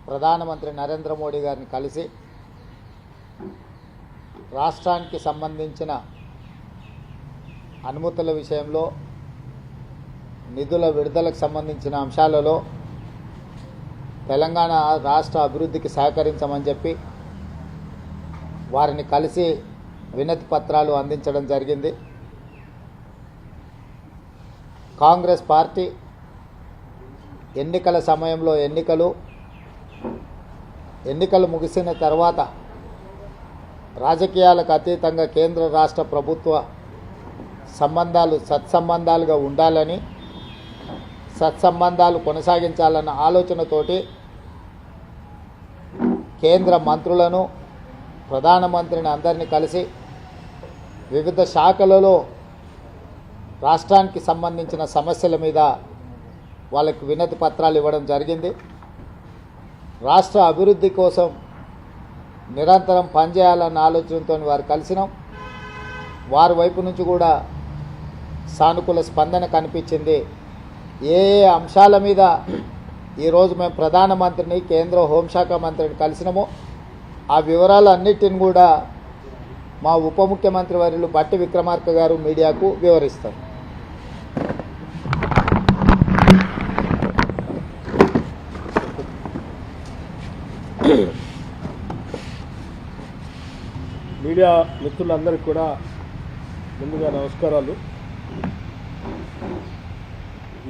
ప్రధానమంత్రి నరేంద్ర మోడీ గారిని కలిసి రాష్ట్రానికి సంబంధించిన అనుమతుల విషయంలో నిధుల విడుదలకు సంబంధించిన అంశాలలో తెలంగాణ రాష్ట్ర అభివృద్ధికి సహకరించమని చెప్పి వారిని కలిసి వినతి పత్రాలు అందించడం జరిగింది. కాంగ్రెస్ పార్టీ ఎన్నికల సమయంలో ఎన్నికలు ముగిసిన తర్వాత రాజకీయాలకు అతీతంగా కేంద్ర రాష్ట్ర ప్రభుత్వ సంబంధాలు సత్సంబంధాలుగా ఉండాలని, సత్సంబంధాలు కొనసాగించాలన్న ఆలోచనతోటి కేంద్ర మంత్రులను, ప్రధానమంత్రిని అందరినీ కలిసి వివిధ శాఖలలో రాష్ట్రానికి సంబంధించిన సమస్యల మీద వాళ్ళకి వినతి పత్రాలు ఇవ్వడం జరిగింది. రాష్ట్ర అభివృద్ధి కోసం నిరంతరం పనిచేయాలన్న ఆలోచనతో వారు కలిసినాం. వారి వైపు నుంచి కూడా సానుకూల స్పందన కనిపించింది. ఏ అంశాల మీద ఈరోజు మేము ప్రధానమంత్రిని, కేంద్ర హోంశాఖ మంత్రిని కలిసినామో ఆ వివరాలన్నిటిని కూడా మా ఉప ముఖ్యమంత్రి వర్యులు బట్టి విక్రమార్క గారు మీడియాకు వివరిస్తారు. మీడియా మిత్రులందరికీ కూడా ముందుగా నమస్కారాలు.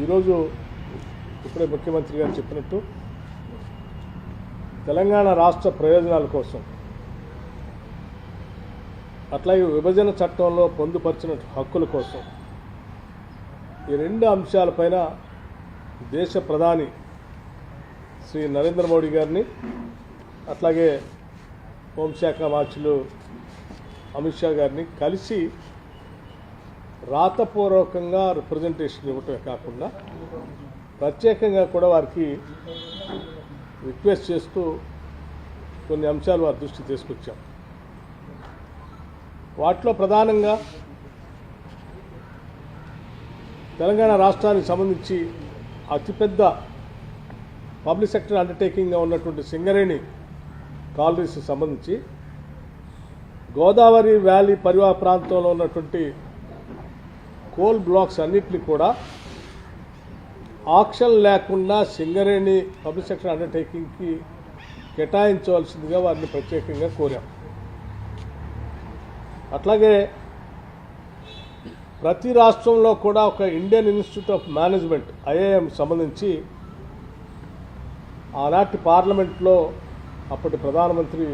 ఈరోజు ఇప్పుడే ముఖ్యమంత్రి గారు చెప్పినట్టు తెలంగాణ రాష్ట్ర ప్రయోజనాల కోసం, అట్లాగే విభజన చట్టంలో పొందుపరిచిన హక్కుల కోసం ఈ రెండు అంశాలపైన దేశ ప్రధాని శ్రీ నరేంద్ర మోడీ గారిని, అట్లాగే హోంశాఖ మార్చులు అమిత్ షా గారిని కలిసి రాతపూర్వకంగా రిప్రజెంటేషన్ ఇవ్వటమే కాకుండా ప్రత్యేకంగా కూడా వారికి రిక్వెస్ట్ చేస్తూ కొన్ని అంశాలు వారి దృష్టికి తీసుకొచ్చాం. వాటిలో ప్రధానంగా తెలంగాణ రాష్ట్రానికి సంబంధించి అతిపెద్ద పబ్లిక్ సెక్టర్ అండర్టేకింగ్గా ఉన్నటువంటి సింగరేణి కాలనీస్కి సంబంధించి గోదావరి వ్యాలీ పరివాహ ప్రాంతంలో ఉన్నటువంటి కోల్ బ్లాక్స్ అన్నింటినీ కూడా ఆక్షన్ లేకుండా సింగరేణి పబ్లిక్ సెక్టర్ అండర్టేకింగ్కి కేటాయించవలసిందిగా వారిని ప్రత్యేకంగా కోరాం. అట్లాగే ప్రతి రాష్ట్రంలో కూడా ఒక Indian institute of management IIM సంబంధించి ఆనాటి పార్లమెంట్లో అప్పటి ప్రధానమంత్రి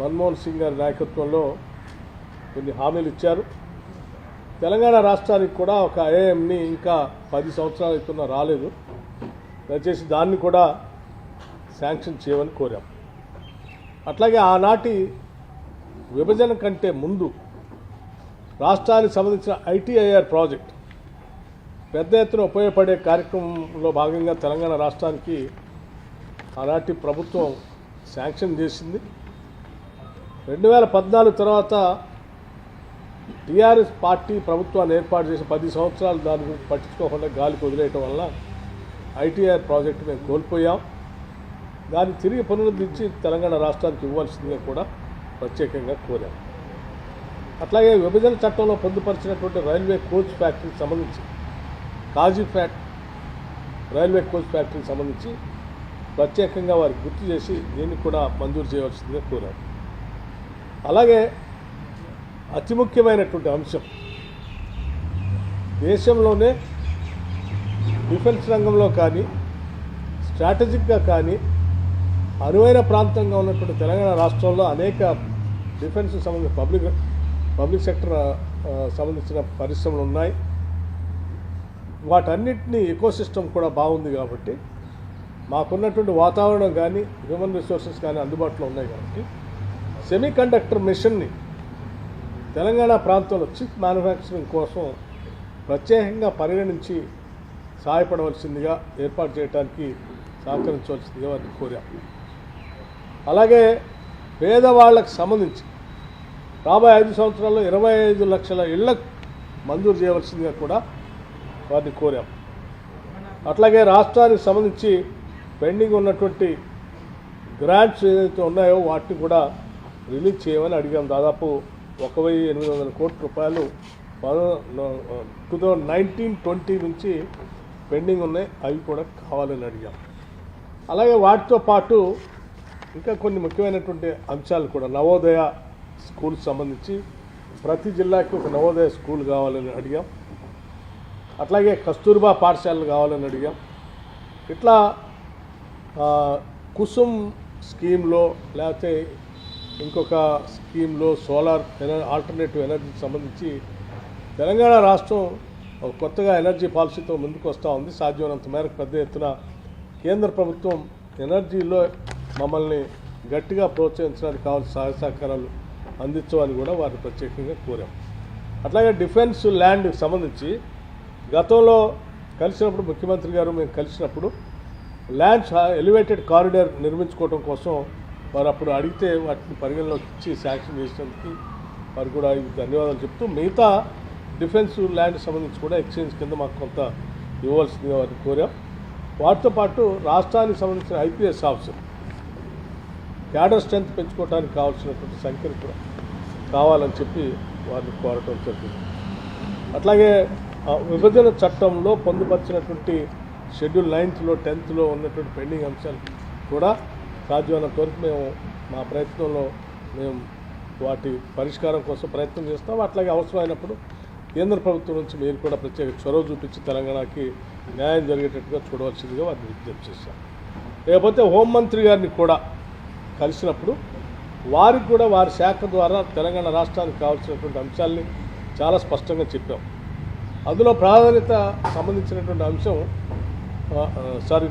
మన్మోహన్ సింగ్ గారి నాయకత్వంలో కొన్ని హామీలు ఇచ్చారు. తెలంగాణ రాష్ట్రానికి కూడా ఒక IIMని ఇంకా 10 సంవత్సరాలు అవుతున్నా రాలేదు. దయచేసి దాన్ని కూడా శాంక్షన్ చేయమని కోరాం. అట్లాగే ఆనాటి విభజన కంటే ముందు రాష్ట్రానికి సంబంధించిన ITIR ప్రాజెక్ట్ పెద్ద ఎత్తున ఉపయోగపడే కార్యక్రమంలో భాగంగా తెలంగాణ రాష్ట్రానికి ఆనాటి ప్రభుత్వం శాంక్షన్ చేసింది. 2014 తర్వాత TRS పార్టీ ప్రభుత్వాన్ని ఏర్పాటు చేసి 10 సంవత్సరాలు దాని గురించి పట్టించుకోకుండా గాలికి వదిలేయటం వల్ల ITIR ప్రాజెక్టు మేము కోల్పోయాం. దాన్ని తిరిగి పునరుద్ధరించి తెలంగాణ రాష్ట్రానికి ఇవ్వాల్సిందిగా కూడా ప్రత్యేకంగా కోరాం. అట్లాగే విభజన చట్టంలో పొందుపరిచినటువంటి రైల్వే కోచ్ ఫ్యాక్టరీకి సంబంధించి కాజీఫ్యాట్ రైల్వే కోచ్ ఫ్యాక్టరీకి సంబంధించి ప్రత్యేకంగా వారికి గుర్తు చేసి దీన్ని కూడా మంజూరు చేయవలసిందిగా కోరారు. అలాగే అతి ముఖ్యమైనటువంటి అంశం, దేశంలోనే డిఫెన్స్ రంగంలో కానీ స్ట్రాటజిక్గా కానీ అనువైన ప్రాంతంగా ఉన్నటువంటి తెలంగాణ రాష్ట్రంలో అనేక డిఫెన్స్ సంబంధించిన పబ్లిక్ సెక్టర్ సంబంధించిన పరిశ్రమలు ఉన్నాయి. వాటన్నిటినీ ఎకోసిస్టమ్ కూడా బాగుంది కాబట్టి, మాకున్నటువంటి వాతావరణం కానీ హ్యూమన్ రిసోర్సెస్ కానీ అందుబాటులో ఉన్నాయి కాబట్టి సెమీ కండక్టర్ మిషన్ని తెలంగాణ ప్రాంతంలో చిప్ మ్యానుఫ్యాక్చరింగ్ కోసం ప్రత్యేకంగా పరిగణించి సహాయపడవలసిందిగా, ఏర్పాటు చేయడానికి సహకరించవలసిందిగా వారిని కోరాం. అలాగే పేదవాళ్లకు సంబంధించి రాబోయే 5 సంవత్సరాల్లో 25 లక్షల ఇళ్లకు మంజూరు చేయవలసిందిగా కూడా వారిని కోరాం. అట్లాగే రాష్ట్రానికి సంబంధించి పెండింగ్ ఉన్నటువంటి గ్రాంట్స్ ఏదైతే ఉన్నాయో వాటిని కూడా రిలీజ్ చేయమని అడిగాం. దాదాపు 1,800 కోట్ల రూపాయలు 2019-20 నుంచి పెండింగ్ ఉన్నాయి, అవి కూడా కావాలని అడిగాం. అలాగే వాటితో పాటు ఇంకా కొన్ని ముఖ్యమైనటువంటి అంశాలు కూడా, నవోదయ స్కూల్కి సంబంధించి ప్రతి జిల్లాకి ఒక నవోదయ స్కూల్ కావాలని అడిగాం. అట్లాగే కస్తూర్బా పాఠశాలలు కావాలని అడిగాం. ఇట్లా కుసుమ్ స్కీమ్లో లేకపోతే ఇంకొక స్కీమ్లో సోలార్ ఆల్టర్నేటివ్ ఎనర్జీకి సంబంధించి తెలంగాణ రాష్ట్రం ఒక కొత్తగా ఎనర్జీ పాలసీతో ముందుకు వస్తూ ఉంది. సాధ్యమైనంత మేరకు పెద్ద ఎత్తున కేంద్ర ప్రభుత్వం ఎనర్జీలో మమ్మల్ని గట్టిగా ప్రోత్సహించడానికి కావాల్సిన సహాయ సహకారాలు అందించమని కూడా వారిని ప్రత్యేకంగా కోరాం. అట్లాగే డిఫెన్స్ ల్యాండ్కి సంబంధించి గతంలో కలిసినప్పుడు ముఖ్యమంత్రి గారు మేము కలిసినప్పుడు ల్యాండ్స్ ఎలివేటెడ్ కారిడార్ నిర్మించుకోవడం కోసం వారు అప్పుడు అడిగితే వాటిని పరిగణలోకి ఇచ్చి శాంక్షన్ చేసినందుకు వారు కూడా ధన్యవాదాలు చెప్తూ మిగతా డిఫెన్స్ ల్యాండ్కి సంబంధించి కూడా ఎక్స్చేంజ్ కింద మాకు కొంత ఇవ్వాల్సిందిగా వారిని కోరాం. వాటితో పాటు రాష్ట్రానికి సంబంధించిన ఐపీఎస్ ఆఫీసర్ క్యాడర్ స్ట్రెంత్ పెంచుకోవడానికి కావాల్సినటువంటి సంఖ్యను కూడా కావాలని చెప్పి వారిని కోరటం జరిగింది. అట్లాగే విభజన చట్టంలో పొందుపరిచినటువంటి షెడ్యూల్ 9th, 10th ఉన్నటువంటి పెండింగ్ అంశాలు కూడా సాధ్యమైనంత వరకు మేము మా ప్రయత్నంలో మేము వాటి పరిష్కారం కోసం ప్రయత్నం చేస్తాం. అట్లాగే అవసరమైనప్పుడు కేంద్ర ప్రభుత్వం నుంచి మీరు కూడా ప్రత్యేక చొరవ చూపించి తెలంగాణకి న్యాయం జరిగేటట్టుగా చూడవలసిందిగా వారిని విజ్ఞప్తి చేశాం. లేకపోతే హోంమంత్రి గారిని కూడా కలిసినప్పుడు వారికి కూడా వారి శాఖ ద్వారా తెలంగాణ రాష్ట్రానికి కావాల్సినటువంటి అంశాలని చాలా స్పష్టంగా చెప్పాం. అందులో ప్రాధాన్యత సంబంధించినటువంటి అంశం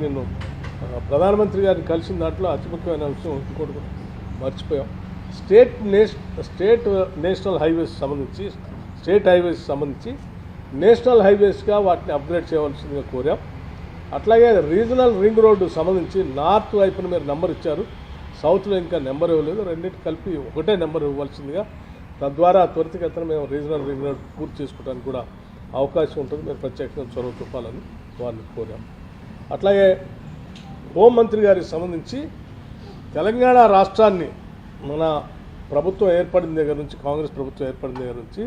నిన్ను ప్రధానమంత్రి గారిని కలిసిన దాంట్లో అతి ముఖ్యమైన అంశం ఇంకోటి కూడా మర్చిపోయాం. స్టేట్ నేషనల్ హైవేస్ సంబంధించి నేషనల్ హైవేస్గా వాటిని అప్గ్రేడ్ చేయవలసిందిగా కోరాం. అట్లాగే రీజనల్ రింగ్ రోడ్డు సంబంధించి నార్త్ వైపున మీరు నెంబర్ ఇచ్చారు, సౌత్లో ఇంకా నెంబర్ ఇవ్వలేదు, రెండింటి కలిపి ఒకటే నెంబర్ ఇవ్వాల్సిందిగా, తద్వారా త్వరితగతిన మేము రీజనల్ రింగ్ రోడ్ పూర్తి చేసుకోవడానికి కూడా అవకాశం ఉంటుంది. మీరు ప్రత్యేకంగా చొరవ చూపాలని వారిని కోరాం. అట్లాగే హోంమంత్రి గారికి సంబంధించి తెలంగాణ రాష్ట్రాన్ని మన ప్రభుత్వం ఏర్పడిన దగ్గర నుంచి, కాంగ్రెస్ ప్రభుత్వం ఏర్పడిన దగ్గర నుంచి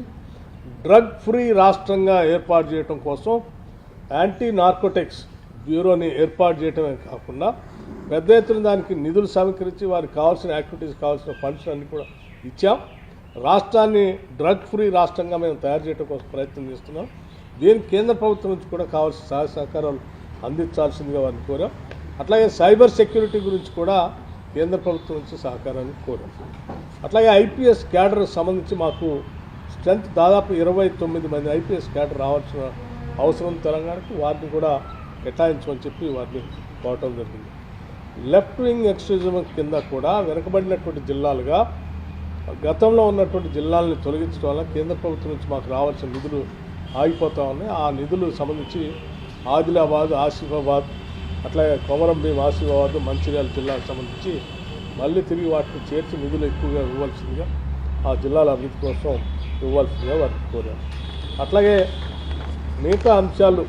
డ్రగ్ ఫ్రీ రాష్ట్రంగా ఏర్పాటు చేయడం కోసం యాంటీ నార్కోటిక్స్ బ్యూరోని ఏర్పాటు చేయడమే కాకుండా పెద్ద ఎత్తున దానికి నిధులు సమీకరించి వారికి కావాల్సిన యాక్టివిటీస్ కావాల్సిన ఫండ్స్ అన్ని కూడా ఇచ్చాం. రాష్ట్రాన్ని డ్రగ్ ఫ్రీ రాష్ట్రంగా మేము తయారు చేయడం కోసం ప్రయత్నం చేస్తున్నాం. దీనికి కేంద్ర ప్రభుత్వం నుంచి కూడా కావాల్సిన సహాయ సహకారాలు అందించాల్సిందిగా వారిని కోరాం. అట్లాగే సైబర్ సెక్యూరిటీ గురించి కూడా కేంద్ర ప్రభుత్వం నుంచి సహకారాన్ని కోరాం. అట్లాగే ఐపీఎస్ క్యాడర్ సంబంధించి మాకు స్ట్రెంత్ దాదాపు 29 మంది ఐపీఎస్ క్యాడర్ రావాల్సిన అవసరం తెలంగాణకు, వారిని కూడా కేటాయించమని చెప్పి వారిని కోరటం జరిగింది. లెఫ్ట్ వింగ్ ఎక్స్ట్రీమిజం కింద కూడా వెనుకబడినటువంటి జిల్లాలుగా గతంలో ఉన్నటువంటి జిల్లాలను తొలగించడం వల్ల కేంద్ర ప్రభుత్వం నుంచి మాకు రావాల్సిన నిధులు ఆగిపోతూ ఉన్నాయి. ఆ నిధులు సంబంధించి ఆదిలాబాద్, ఆసిఫాబాద్, అట్లాగే కొమరం భీం, ఆసిఫాబాద్, మంచిర్యాల జిల్లాకు సంబంధించి మళ్ళీ తిరిగి వాటిని చేర్చి నిధులు ఎక్కువగా ఇవ్వాల్సిందిగా, ఆ జిల్లాల అభివృద్ధి కోసం ఇవ్వాల్సిందిగా వారికి కోరారు. అట్లాగే మిగతా అంశాలు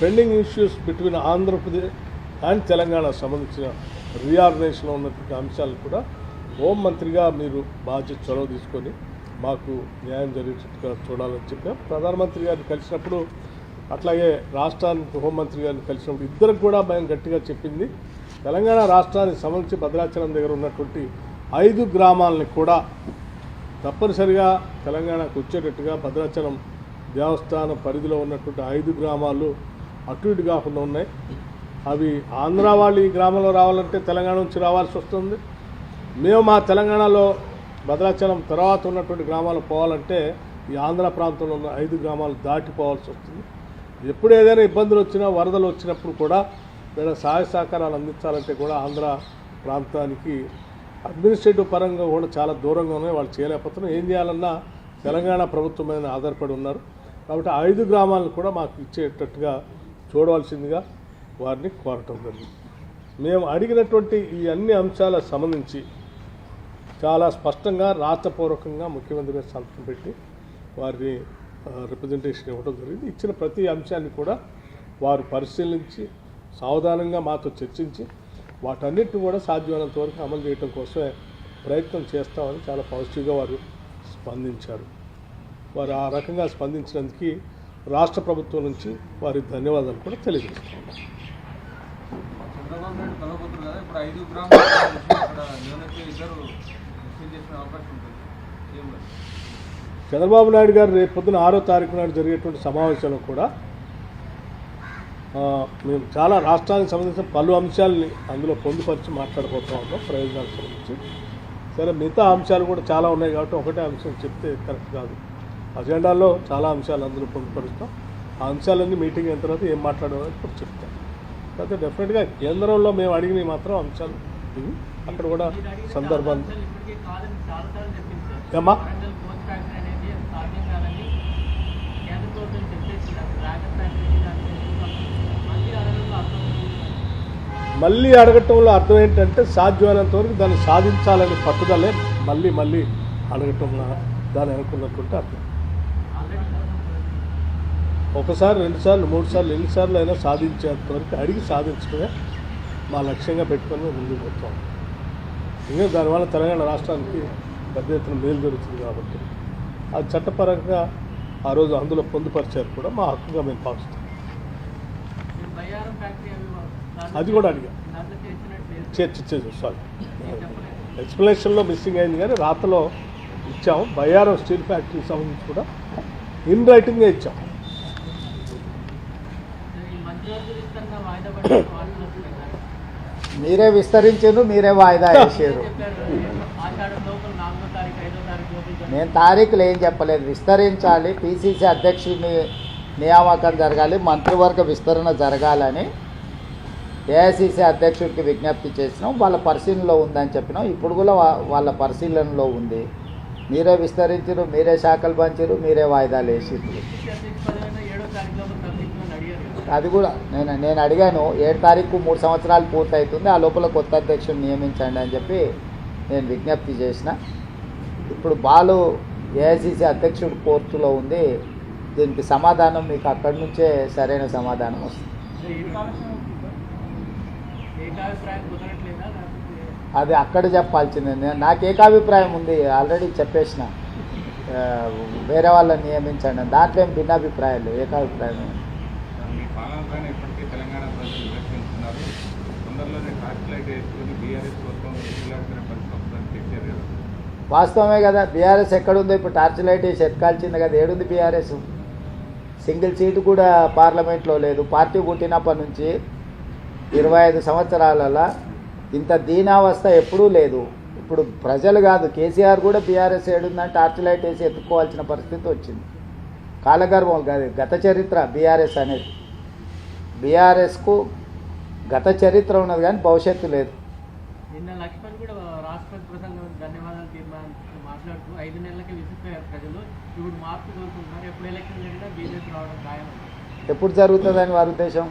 pending issues between Andhra Pradesh and Telangana సంబంధించిన రీఆర్గనైజేషన్లో ఉన్నటువంటి అంశాలు కూడా హోంమంత్రిగా మీరు బాధ్యత చొరవ తీసుకొని మాకు న్యాయం జరిగేటట్టుగా చూడాలని చెప్పాం. ప్రధానమంత్రి గారిని కలిసినప్పుడు, అట్లాగే రాష్ట్రానికి హోంమంత్రి గారిని కలిసినప్పుడు ఇద్దరికి కూడా మేము గట్టిగా చెప్పింది, తెలంగాణ రాష్ట్రానికి సంబంధించి భద్రాచలం దగ్గర ఉన్నటువంటి 5 గ్రామాలని కూడా తప్పనిసరిగా తెలంగాణకు వచ్చేటట్టుగా, భద్రాచలం దేవస్థానం పరిధిలో ఉన్నటువంటి 5 గ్రామాలు అటు ఇటు కాకుండా ఉన్నాయి. అవి ఆంధ్ర వాళ్ళు ఈ గ్రామంలో రావాలంటే తెలంగాణ నుంచి రావాల్సి వస్తుంది. మేము మా తెలంగాణలో భద్రాచలం తర్వాత ఉన్నటువంటి గ్రామాలు పోవాలంటే ఈ ఆంధ్ర ప్రాంతంలో ఉన్న 5 గ్రామాలు దాటిపోవాల్సి వస్తుంది. ఎప్పుడు ఏదైనా ఇబ్బందులు వచ్చినా, వరదలు వచ్చినప్పుడు కూడా లేదా సహాయ సహకారాలు అందించాలంటే కూడా ఆంధ్ర ప్రాంతానికి అడ్మినిస్ట్రేటివ్ పరంగా కూడా చాలా దూరంగా ఉన్నాయి, వాళ్ళు చేయలేకపోతున్నారు. ఏం చేయాలన్నా తెలంగాణ ప్రభుత్వం మీద ఆధారపడి ఉన్నారు. కాబట్టి 5 గ్రామాలను కూడా మాకు ఇచ్చేటట్టుగా చూడవలసిందిగా వారిని కోరటం జరిగింది. మేము అడిగినటువంటి ఈ అన్ని అంశాలకు సంబంధించి చాలా స్పష్టంగా రాతపూర్వకంగా ముఖ్యమంత్రి గారు సంతకం పెట్టి వారిని రిప్రజెంటేషన్ ఇవ్వడం జరిగింది. ఇచ్చిన ప్రతి అంశాన్ని కూడా వారు పరిశీలించి సావధానంగా మాతో చర్చించి వాటన్నిటిని కూడా సాధ్యమైనంత వరకు అమలు చేయడం కోసమే ప్రయత్నం చేస్తామని చాలా పాజిటివ్గా వారు స్పందించారు. వారు ఆ రకంగా స్పందించినందుకు రాష్ట్ర ప్రభుత్వం నుంచి వారికి ధన్యవాదాలు కూడా తెలియజేస్తాం. చంద్రబాబు నాయుడు కలవబోతున్నారు కదా, ఇప్పుడు 5 గ్రామాలు ఇక్కడ నియోజకవర్గ ఇద్దరు ముస్లిం చేసిన అవకాశం ఉంటుంది. చంద్రబాబు నాయుడు గారు రేపు పొద్దున 6వ తారీఖు నాడు జరిగేటువంటి సమావేశంలో కూడా మేము చాలా రాష్ట్రానికి సంబంధించిన పలు అంశాలని అందులో పొందుపరిచి మాట్లాడబోతూ ఉన్నాం ప్రయోజనాలకు సంబంధించి. సరే, మిగతా అంశాలు కూడా చాలా ఉన్నాయి కాబట్టి ఒకటే అంశం చెప్తే కరెక్ట్ కాదు. అజెండాలో చాలా అంశాలు అందులో పొందుపరుస్తాం. ఆ అంశాలన్నీ మీటింగ్ అయిన తర్వాత ఏం మాట్లాడాలని ఇప్పుడు చెప్తాం. అయితే డెఫినెట్గా కేంద్రంలో మేము అడిగినవి మాత్రం అంశాలు ఇవి. అక్కడ కూడా సందర్భం ఏమ్మా మళ్ళీ అడగటంలో అర్థం ఏంటంటే సాధ్యమైనంత వరకు దాన్ని సాధించాలని పట్టుదలే మళ్ళీ అడగటంలో దాన్ని అనుకున్నటువంటి అర్థం. ఒకసారి 2 సార్లు 3 సార్లు ఎన్నిసార్లు అయినా సాధించేంత వరకు అడిగి సాధించడమే మా లక్ష్యంగా పెట్టుకొని ముందుకు పోతాం. ఇంకా దానివల్ల తెలంగాణ రాష్ట్రానికి పెద్ద ఎత్తున మేలు జరుగుతుంది కాబట్టి అది చట్టపరంగా ఆ రోజు అందులో పొందుపరిచారు కూడా మా హక్కుగా మేము భావిస్తాం. అది కూడా అడిగా సారీ ఎక్స్ప్లెనేషన్లో మిస్సింగ్ అయింది కానీ రాతలో ఇచ్చాము. బయ్యారం స్టీల్ ఫ్యాక్టరీకి సంబంధించి కూడా ఇన్ రైటింగ్గా ఇచ్చాం. మీరే విస్తరించారు, మీరే వాయిదా వేసారు. నేను తారీఖులు ఏం చెప్పలేదు. విస్తరించాలి, పిసిసి అధ్యక్షుడిని నియామకం జరగాలి, మంత్రివర్గ విస్తరణ జరగాలని ఏఐసిసి అధ్యక్షుడికి విజ్ఞప్తి చేసినాం. వాళ్ళ పరిశీలనలో ఉందని చెప్పినాం. ఇప్పుడు కూడా వాళ్ళ పరిశీలనలో ఉంది. మీరే విస్తరించారు, మీరే శాఖలు పంచారు, మీరే వాయిదాలు వేసారు. అది కూడా నేను అడిగాను. 7 తారీఖు 3 సంవత్సరాలు పూర్తవుతుంది, ఆ లోపల కొత్త అధ్యక్షుడిని నియమించండి అని చెప్పి నేను విజ్ఞప్తి చేసిన. ఇప్పుడు బాలు ఏఐసిసి అధ్యక్షుడు కోర్టులో ఉంది. దీనికి సమాధానం మీకు అక్కడి నుంచే సరైన సమాధానం వస్తుంది. అది అక్కడ చెప్పాల్సిందే. నాకు ఏకాభిప్రాయం ఉంది, ఆల్రెడీ చెప్పేసిన. వేరే వాళ్ళని నియమించండి, దాంట్లో ఏం భిన్నాభిప్రాయాలు లేవు, ఏకాభిప్రాయం. వాస్తవమే కదా. బీఆర్ఎస్ ఎక్కడుందో ఇప్పుడు టార్చ్ లైట్ వేసి ఎత్కాల్చింది కదా. ఏడుంది బీఆర్ఎస్? సింగిల్ సీటు కూడా పార్లమెంట్లో లేదు. పార్టీ పుట్టినప్పటి నుంచి 25 సంవత్సరాలలో ఇంత దీనావస్థ ఎప్పుడూ లేదు. ఇప్పుడు ప్రజలు కాదు, కేసీఆర్ కూడా బీఆర్ఎస్ ఏడుందని టార్చ్ లైట్ వేసి ఎత్తుకోవాల్సిన పరిస్థితి వచ్చింది. కాలగర్భం కాదు, గత చరిత్ర బీఆర్ఎస్ అనేది. బీఆర్ఎస్కు గత చరిత్ర ఉన్నది కానీ భవిష్యత్తు లేదు. నిన్న లక్ష్మణ్ కూడా రాష్ట్రపతి ప్రసంగం ధన్యవాదాలు మాట్లాడుతూ 5 నెలలకే విసిపోయారు ప్రజలు, ఇప్పుడు మార్పు కోరుకుంటున్నారు, ఎప్పుడు ఎలక్షన్ జరిగినా బీజేపీ రావడం ఖాయం. ఎప్పుడు జరుగుతుందని వారి ఉద్దేశం?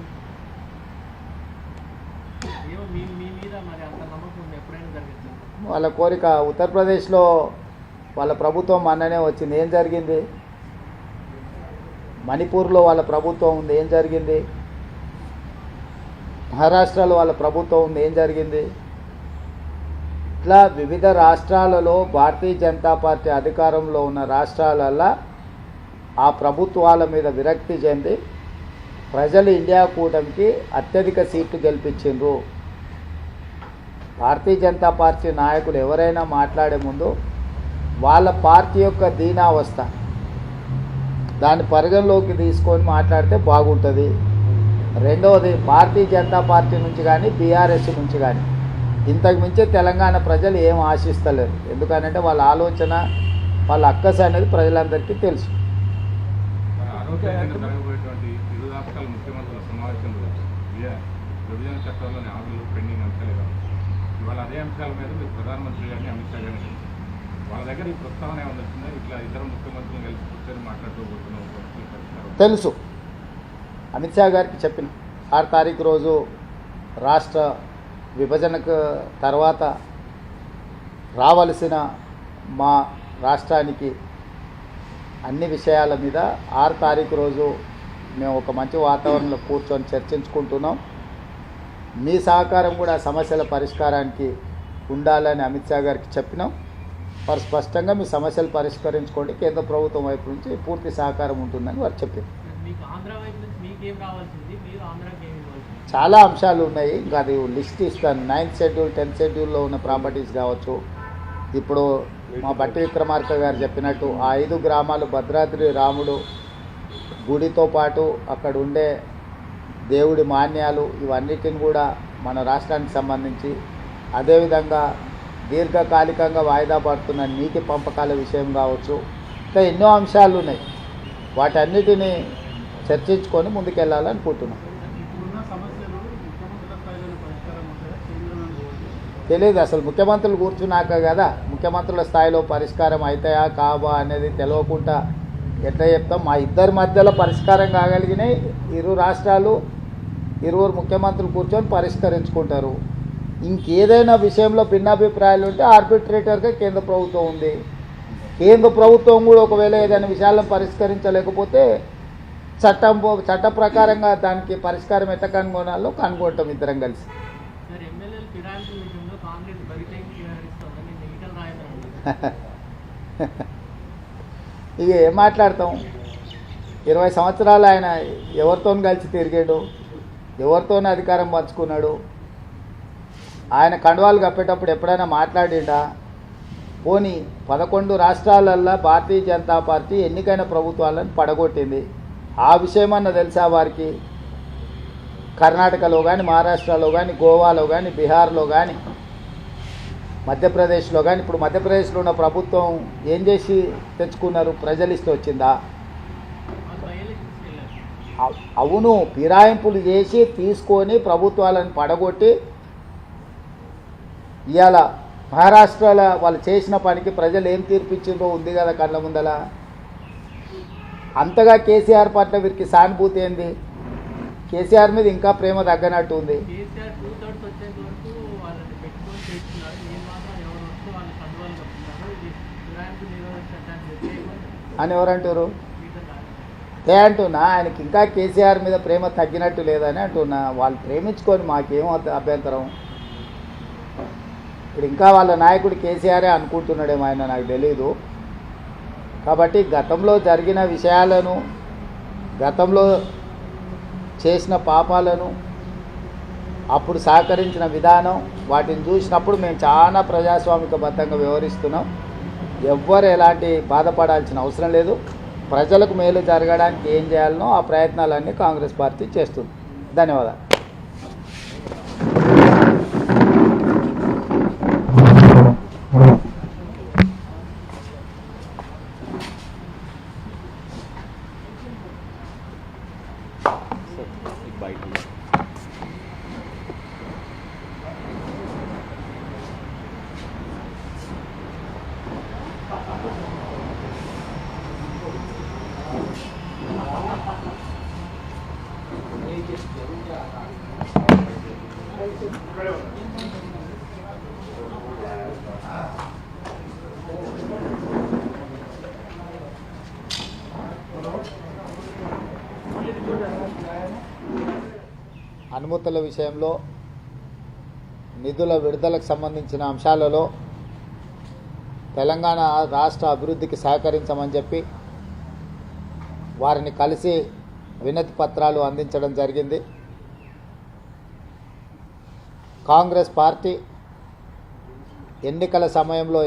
ఏమో మీ మీద మరి అంత నమ్మకం ఉంది, ఎప్పుడైనా జరుగుతుంది వాళ్ళ కోరిక. ఉత్తరప్రదేశ్లో వాళ్ళ ప్రభుత్వం మొన్ననే వచ్చింది, ఏం జరిగింది? మణిపూర్లో వాళ్ళ ప్రభుత్వం ఉంది, ఏం జరిగింది? మహారాష్ట్రలో వాళ్ళ ప్రభుత్వం ఉంది, ఏం జరిగింది? ఇట్లా వివిధ రాష్ట్రాలలో భారతీయ జనతా పార్టీ అధికారంలో ఉన్న రాష్ట్రాలలో ఆ ప్రభుత్వాల మీద విరక్తి చెంది ప్రజలు ఇండియా కూటమికి అత్యధిక సీట్లు గెలిపించిండ్రు. భారతీయ జనతా పార్టీ నాయకులు ఎవరైనా మాట్లాడే ముందు వాళ్ళ పార్టీ యొక్క దీనావస్థ దాన్ని పరిగణలోకి తీసుకొని మాట్లాడితే బాగుంటుంది. రెండవది, భారతీయ జనతా పార్టీ నుంచి కానీ బీఆర్ఎస్ నుంచి కానీ ఇంతకు మించి తెలంగాణ ప్రజలు ఏం ఆశిస్తలేరు. ఎందుకంటే వాళ్ళ ఆలోచన, వాళ్ళ అక్కస అనేది ప్రజలందరికీ తెలుసు. ముఖ్యమంత్రుల సమావేశంలో విభజన చట్టాల్లోని హామీలు పెండింగ్ అంశాలే కాదు, ఇవాళ అదే అంశాల మీద మీరు ప్రధానమంత్రి గారిని అమిత్ షా గారిని వాళ్ళ దగ్గర ఈ ప్రస్తావన ఏమైనా వచ్చిందా? ఇట్లా ఇతర ముఖ్యమంత్రులను కలిసి కూర్చొని మాట్లాడుకోబోతున్నాం. తెలుసు, అమిత్ షా గారికి చెప్పిన 6 తారీఖు రోజు రాష్ట్ర విభజనకు తర్వాత రావలసిన మా రాష్ట్రానికి అన్ని విషయాల మీద 6 తారీఖు రోజు మేము ఒక మంచి వాతావరణంలో కూర్చొని చర్చించుకుంటున్నాం. మీ సహకారం కూడా ఆ సమస్యల పరిష్కారానికి ఉండాలని అమిత్ షా గారికి చెప్పినాం. వారు స్పష్టంగా మీ సమస్యలు పరిష్కరించుకోండి, కేంద్ర ప్రభుత్వం వైపు నుంచి పూర్తి సహకారం ఉంటుందని వారు చెప్పారు. మీకు ఆంధ్ర వైపు నుంచి మీకేం రావాల్సింది, మీరు ఆంధ్రాకి ఏమి ఇవ్వాల్సింది? చాలా అంశాలు ఉన్నాయి, ఇంకా అది లిస్ట్ ఇస్తాను. 9th షెడ్యూల్ 10th షెడ్యూల్లో ఉన్న ప్రాపర్టీస్ కావచ్చు, ఇప్పుడు మా బట్టి విక్రమార్క గారు చెప్పినట్టు ఆ 5 గ్రామాలు భద్రాద్రి రాముడు గుడితో పాటు అక్కడ ఉండే దేవుడి మాన్యాలు ఇవన్నిటిని కూడా మన రాష్ట్రానికి సంబంధించి, అదేవిధంగా దీర్ఘకాలికంగా వాయిదా పడుతున్న నీటి పంపకాల విషయం కావచ్చు, ఇంకా ఎన్నో అంశాలు ఉన్నాయి. వాటన్నిటిని చర్చించుకొని ముందుకెళ్ళాలనుకుంటున్నాం. తెలియదు అసలు ముఖ్యమంత్రులు కూర్చున్నాక కదా ముఖ్యమంత్రుల స్థాయిలో పరిష్కారం అవుతాయా కావా అనేది తెలియకుండా ఎట్లా చెప్తాం. మా ఇద్దరి మధ్యలో పరిష్కారం కాగలిగినాయి. ఇరు రాష్ట్రాలు 20 ముఖ్యమంత్రులు కూర్చొని పరిష్కరించుకుంటారు. ఇంకేదైనా విషయంలో భిన్నాభిప్రాయాలు ఉంటే ఆర్బిట్రేటర్గా కేంద్ర ప్రభుత్వం ఉంది. కేంద్ర ప్రభుత్వం కూడా ఒకవేళ ఏదైనా విషయాలను పరిష్కరించలేకపోతే చట్ట ప్రకారంగా దానికి పరిష్కారం ఎట్లా కనుగొనాలో కనుగొంటాం ఇద్దరం కలిసి. సార్, ఎమ్మెల్యేల ఫిరాయింపుల విషయంలో కాంగ్రెస్ బరితెగించి వ్యవహరిస్తోందని ఈటల రాజేందర్ ఇక ఏం మాట్లాడతాం. 20 సంవత్సరాలు ఆయన ఎవరితో కలిసి తిరిగాడు, ఎవరితోనే అధికారం పంచుకున్నాడు. ఆయన కండువాలు కప్పేటప్పుడు ఎప్పుడైనా మాట్లాడిండా? పోనీ 11 రాష్ట్రాలల్లో భారతీయ జనతా పార్టీ ఎన్నికైన ప్రభుత్వాలను పడగొట్టింది. ఆ విషయమన్నా తెలుసా వారికి? కర్ణాటకలో కానీ, మహారాష్ట్రలో కానీ, గోవాలో కానీ, బీహార్లో కానీ, మధ్యప్రదేశ్లో కానీ, ఇప్పుడు మధ్యప్రదేశ్లో ఉన్న ప్రభుత్వం ఏం చేసి తెచ్చుకున్నారు? ప్రజలు ఇష్టం వచ్చిందా? అవును, ఫిరాయింపులు చేసి తీసుకొని ప్రభుత్వాలను పడగొట్టి ఇవాళ మహారాష్ట్రలో వాళ్ళు చేసిన పనికి ప్రజలు ఏం తీర్పిచ్చిందో ఉంది కదా కళ్ళ ముందల. అంతగా కేసీఆర్ పట్ల వీరికి సానుభూతి ఏంది? కేసీఆర్ మీద ఇంకా ప్రేమ తగ్గనట్టు ఉంది. అని ఎవరంటారు? అంటున్నా ఆయనకి ఇంకా కేసీఆర్ మీద ప్రేమ తగ్గినట్టు లేదని అంటున్నా. వాళ్ళు ప్రేమించుకొని మాకేం అభ్యంతరం. ఇప్పుడు ఇంకా వాళ్ళ నాయకుడు కేసీఆరే అనుకుంటున్నాడేమో ఆయన, నాకు తెలీదు. కాబట్టి గతంలో జరిగిన విషయాలను, గతంలో చేసిన పాపాలను, అప్పుడు సహకరించిన విధానం, వాటిని చూసినప్పుడు మేము చాలా ప్రజాస్వామికబద్ధంగా వ్యవహరిస్తున్నాం. ఎవ్వరు ఎలాంటి బాధపడాల్సిన అవసరం లేదు. ప్రజలకు మేలు జరగడానికి ఏం చేయాలనో ఆ ప్రయత్నాలన్నీ కాంగ్రెస్ పార్టీ చేస్తుంది. ధన్యవాదాలు. అనుమతుల విషయంలో, నిధుల విడుదలకు సంబంధించిన అంశాలలో తెలంగాణ రాష్ట్ర అభివృద్ధికి సహకరించమని చెప్పి వారిని కలిసి వినతి పత్రాలు అందించడం జరిగింది. కాంగ్రెస్ పార్టీ ఎన్నికల సమయంలో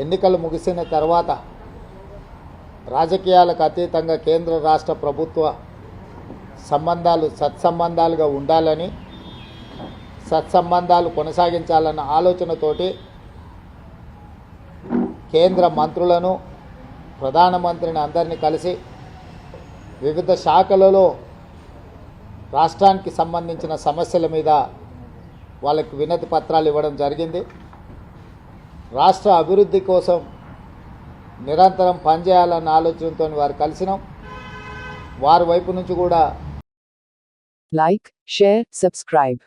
ఎన్నికలు ముగిసిన తర్వాత రాజకీయాలకు అతీతంగా కేంద్ర రాష్ట్ర ప్రభుత్వ సంబంధాలు సత్సంబంధాలుగా ఉండాలని, సత్సంబంధాలు కొనసాగించాలన్న ఆలోచనతోటి కేంద్ర మంత్రులను, ప్రధానమంత్రిని అందరినీ కలిసి వివిధ శాఖలలో రాష్ట్రానికి సంబంధించిన సమస్యల మీద వాళ్ళకి వినతి పత్రాలు ఇవ్వడం జరిగింది. రాష్ట్ర అభివృద్ధి కోసం నిరంతరం పనిచేయాలన్న ఆలోచనతో వారు కలిసినాం. వారి వైపు నుంచి కూడా Like, share, subscribe.